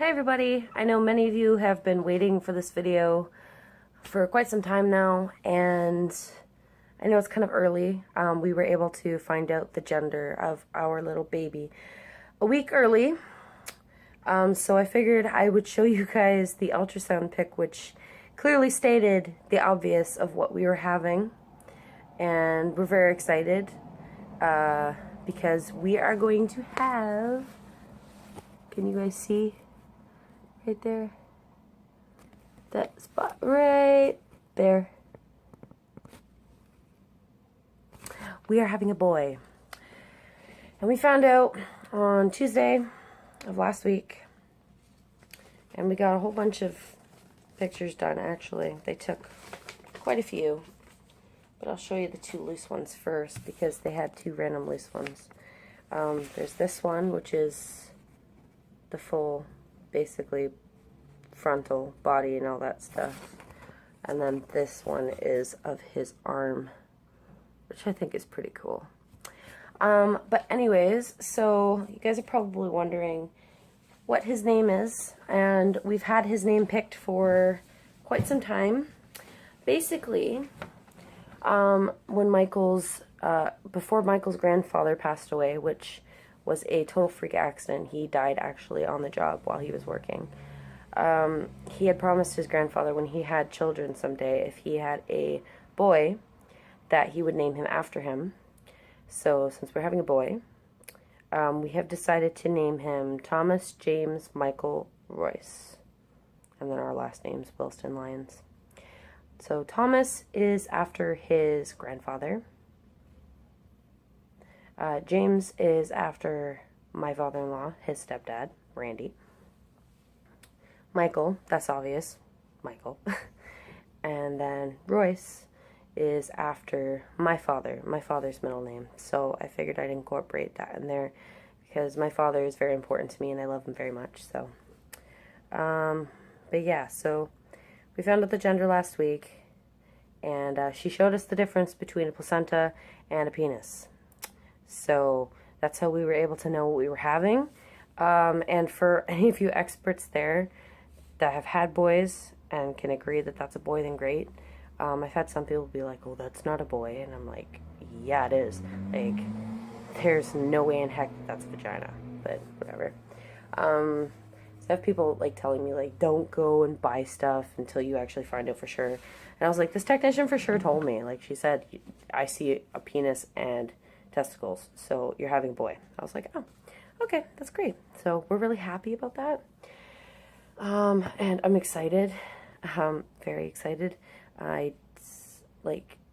Hi everybody! I know many of you have been waiting for this video for quite some time now, and I know it's kind of early. We were able to find out the gender of our little baby a week early, so I figured I would show you guys the ultrasound pic, which clearly stated the obvious of what we were having, and we're very excited because we are going to have, can you guys see right there? That spot right there. We are having a boy. And we found out on Tuesday of last week. And we got a whole bunch of pictures done, actually. They took quite a few. But I'll show you the two loose ones first because they had two random loose ones. There's this one, which is the full, basically, frontal body and all that stuff. And then this one is of his arm, which I think is pretty cool. But anyways, so you guys are probably wondering what his name is, and we've had his name picked for quite some time. Basically, when before Michael's grandfather passed away, which was a total freak accident, he died actually on the job while he was working. He had promised his grandfather when he had children someday, if he had a boy, that he would name him after him. So since we're having a boy, we have decided to name him Thomas James Michael Royce. And then our last name's Williston-Lyons. So Thomas is after his grandfather. James is after my father-in-law, his stepdad, Randy. Michael, that's obvious, Michael. And then Royce is after my father's middle name. So I figured I'd incorporate that in there because my father is very important to me and I love him very much. So, but yeah, so we found out the gender last week, and she showed us the difference between a placenta and a penis. So that's how we were able to know what we were having. And for any of you experts there that have had boys and can agree that that's a boy, then great. I've had some people be like, oh, that's not a boy. And I'm like, yeah, it is. Like, there's no way in heck that's a vagina. But whatever. So I have people, like, telling me, like, don't go and buy stuff until you actually find out for sure. And I was like, this technician for sure told me. Like, she said, I see a penis and testicles, so you're having a boy. I was like, oh, okay, that's great. So we're really happy about that. And I'm excited. Very excited.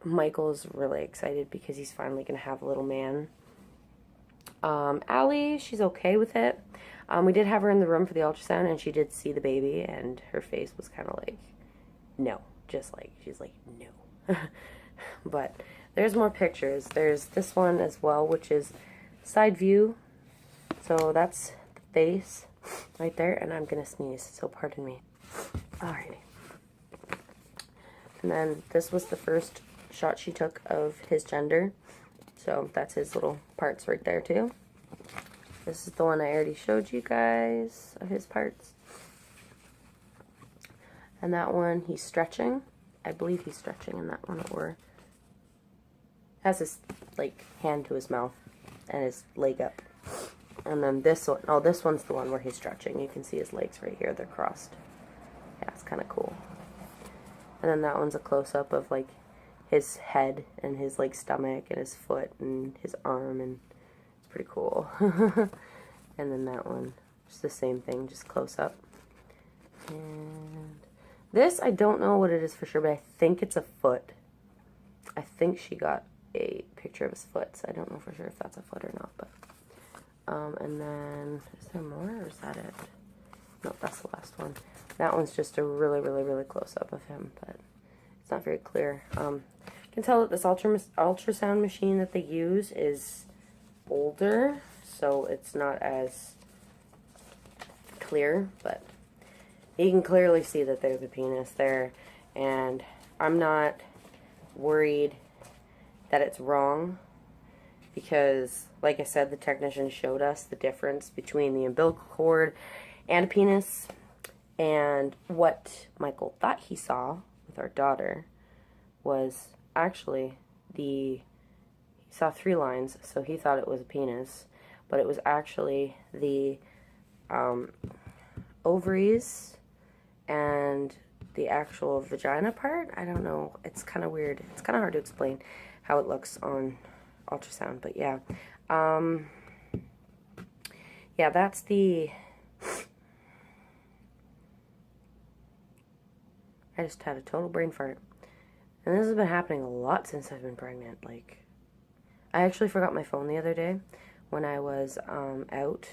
Michael's really excited because he's finally going to have a little man. Allie, she's okay with it. We did have her in the room for the ultrasound, and she did see the baby, and her face was kind of like, no. She's like, no. But there's more pictures. There's this one as well, which is side view. So that's the face right there, and I'm going to sneeze, so pardon me. Alrighty. And then this was the first shot she took of his gender. So that's his little parts right there too. This is the one I already showed you guys of his parts. And that one, he's stretching. I believe he's stretching in that one, or has his, like, hand to his mouth and his leg up. And then this one, oh, this one's the one where he's stretching. You can see his legs right here, they're crossed. Yeah, it's kind of cool. And then that one's a close-up of, like, his head and his, like, stomach and his foot and his arm, and it's pretty cool. And then that one, just the same thing, just close-up. And this, I don't know what it is for sure, but I think it's a foot. I think she got a picture of his foot, so I don't know for sure if that's a foot or not, but and then is there more, or is that it? No, that's the last one. That one's just a really close-up of him, but it's not very clear. You can tell that this ultrasound machine that they use is older, so it's not as clear, but you can clearly see that there's a penis there, and I'm not worried that it's wrong, because, like I said, the technician showed us the difference between the umbilical cord and a penis. And what Michael thought he saw with our daughter was actually he saw 3 lines, so he thought it was a penis, but it was actually the ovaries and the actual vagina part. I don't know. It's kind of weird. It's kind of hard to explain how it looks on ultrasound, but yeah. Yeah, that's the... I just had a total brain fart. And this has been happening a lot since I've been pregnant. Like, I actually forgot my phone the other day when I was out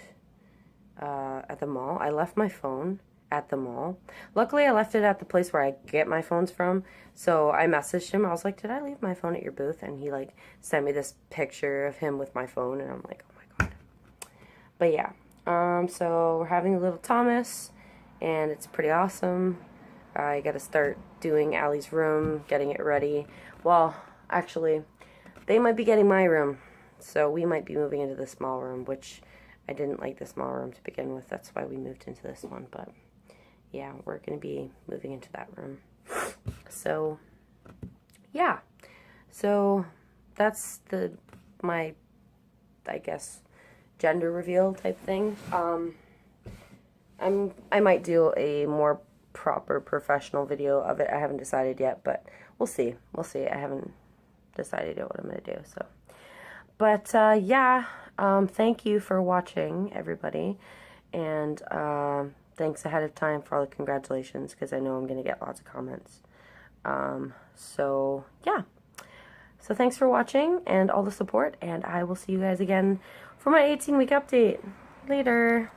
at the mall. I left my phone at the mall. Luckily, I left it at the place where I get my phones from. So I messaged him. I was like, did I leave my phone at your booth? And he, like, sent me this picture of him with my phone. And I'm like, oh my god. But yeah. So we're having a little Thomas. And it's pretty awesome. I gotta start doing Allie's room, getting it ready. Well, actually, they might be getting my room. So we might be moving into the small room, which I didn't like the small room to begin with. That's why we moved into this one. But yeah, we're going to be moving into that room. So yeah. So that's my, I guess, gender reveal type thing. I might do a more proper professional video of it. I haven't decided yet, but we'll see. We'll see. I haven't decided yet what I'm going to do. So, but yeah, thank you for watching, everybody, and thanks ahead of time for all the congratulations, because I know I'm going to get lots of comments. So yeah, so thanks for watching and all the support, and I will see you guys again for my 18-week update later.